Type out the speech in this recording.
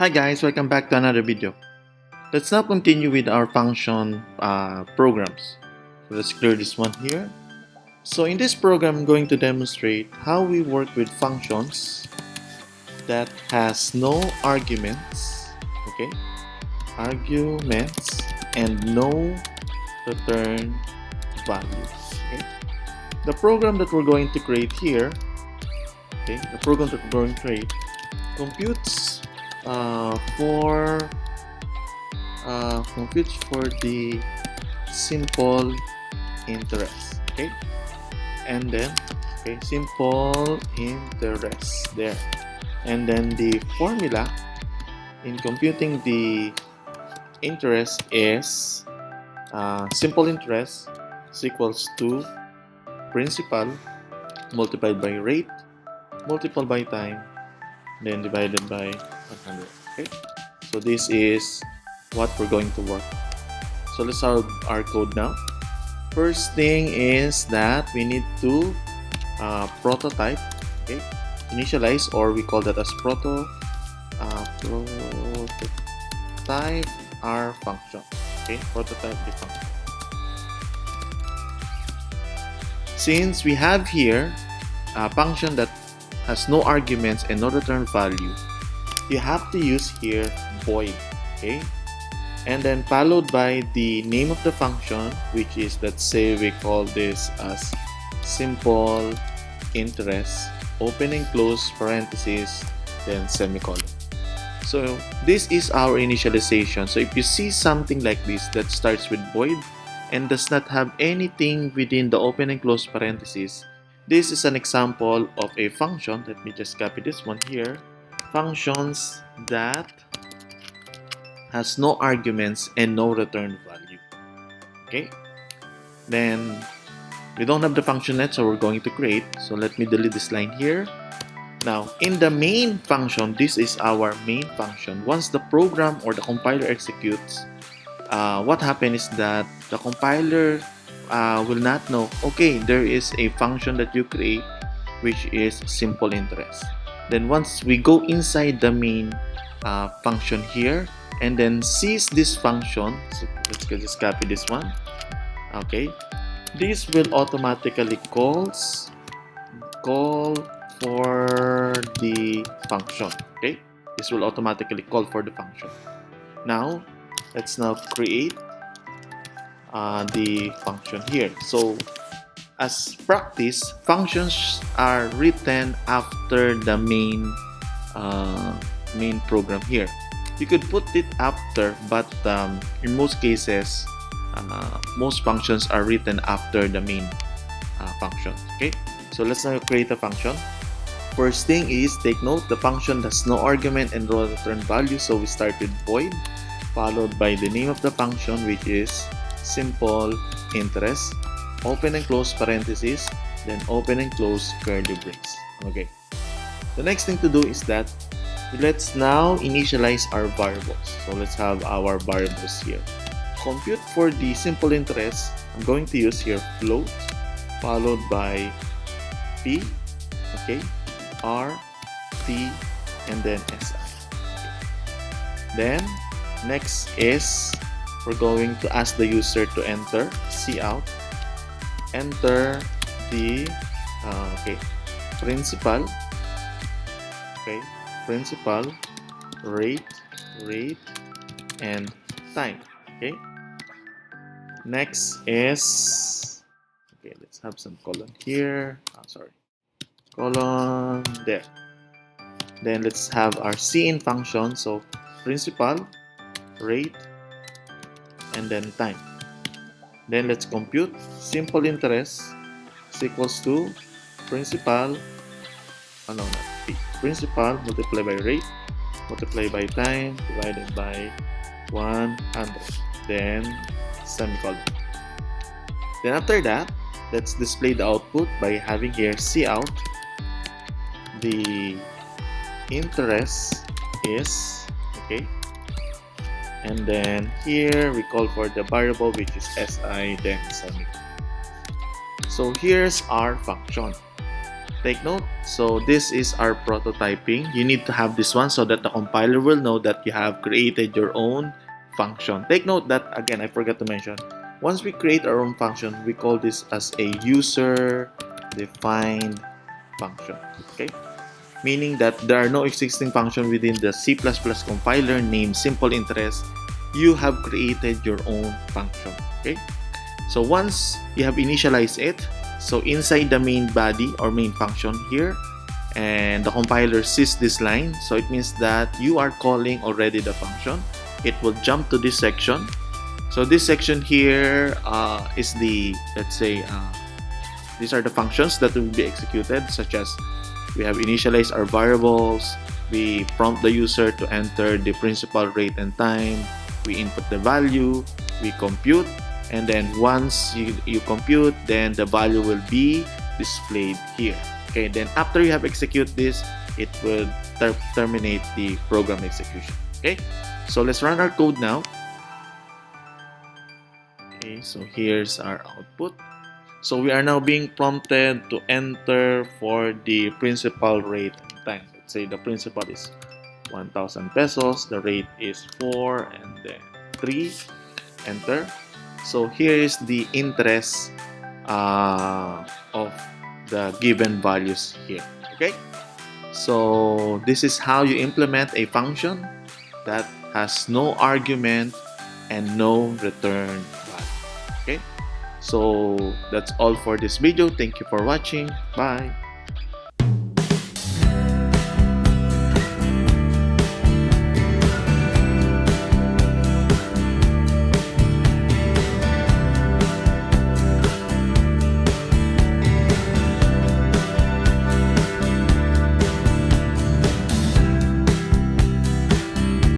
Hi guys, welcome back to another video. Let's now continue with our function programs. So let's clear this one here. So in this program, I'm going to demonstrate how we work with functions that has no arguments, okay? Arguments and no return values, okay? The program that we're going to create here, okay, the program that we're going to create computes for the simple interest, okay, and then simple interest there, and then the formula in computing the interest is simple interest is equals to principal multiplied by rate multiplied by time then divided by 100. Okay, so this is what we're going to work. So let's start our code now. First thing is that we need to prototype, okay, initialize, or we call that as prototype our function. Okay, prototype the function. Since we have here a function that has no arguments and no return value, you have to use here void, okay, and then followed by the name of the function, which is, let's say we call this as simple interest, open and close parentheses, then semicolon. So this is our initialization. So if you see something like this that starts with void and does not have anything within the open and close parentheses, this is an example of a function. Let me just copy this one here. Functions that has no arguments and no return value. Okay, then we don't have the function yet, so we're going to create. So let me delete this line here. Now in the main function, this is our main function. Once the program or the compiler executes, what happens is that the compiler will not know, okay, there is a function that you create which is simple interest. Then once we go inside the main function here and then sees this function, so let's just copy this one. Okay, this will automatically call for the function. Okay, this will automatically call for the function. Now let's now create the function here. So as practice, functions are written after the main program here. You could put it after, but in most cases most functions are written after the main function. Okay, so let's now create a function. First thing is, take note, the function has no argument and no return value, so we start with void followed by the name of the function, which is simple interest, open and close parentheses, then open and close curly brace. Okay, the next thing to do is that let's now initialize our variables. So let's have our variables here. Compute for the simple interest, I'm going to use here float followed by p, okay, r, t, and then si. Okay. Then next is we're going to ask the user to enter cout, enter the principal, okay, principal, rate, and time. Okay, next is, okay, let's have some colon here, colon there. Then let's have our cin function, so principal, rate, and then time. Then let's compute simple interest is equals to principal, principal multiplied by rate multiplied by time divided by 100, then semicolon. Then after that, let's display the output by having here cout, the interest is, okay, and then here we call for the variable which is si, then semicolon. So here's our function. Take note. So this is our prototyping. You need to have this one so that the compiler will know that you have created your own function. Take note that, again, I forgot to mention, once we create our own function, we call this as a user-defined function. Okay? Meaning that there are no existing function within the C++ compiler named simple interest. You have created your own function. Okay? So once you have initialized it, so inside the main body or main function here, and the compiler sees this line, so it means that you are calling already the function. It will jump to this section. So this section here is the, let's say, these are the functions that will be executed, such as we have initialized our variables, we prompt the user to enter the principal rate and time, we input the value, we compute, and then once you compute, then the value will be displayed here. Okay, then after you have execute this, it will terminate the program execution. Okay, so let's run our code now. Okay, so here's our output. So we are now being prompted to enter for the principal rate and time. Let's say the principal is 1,000 pesos, the rate is 4, and then 3, enter. So here is the interest of the given values here. Okay, so this is how you implement a function that has no argument and no return value. Okay, so that's all for this video. Thank you for watching. Bye.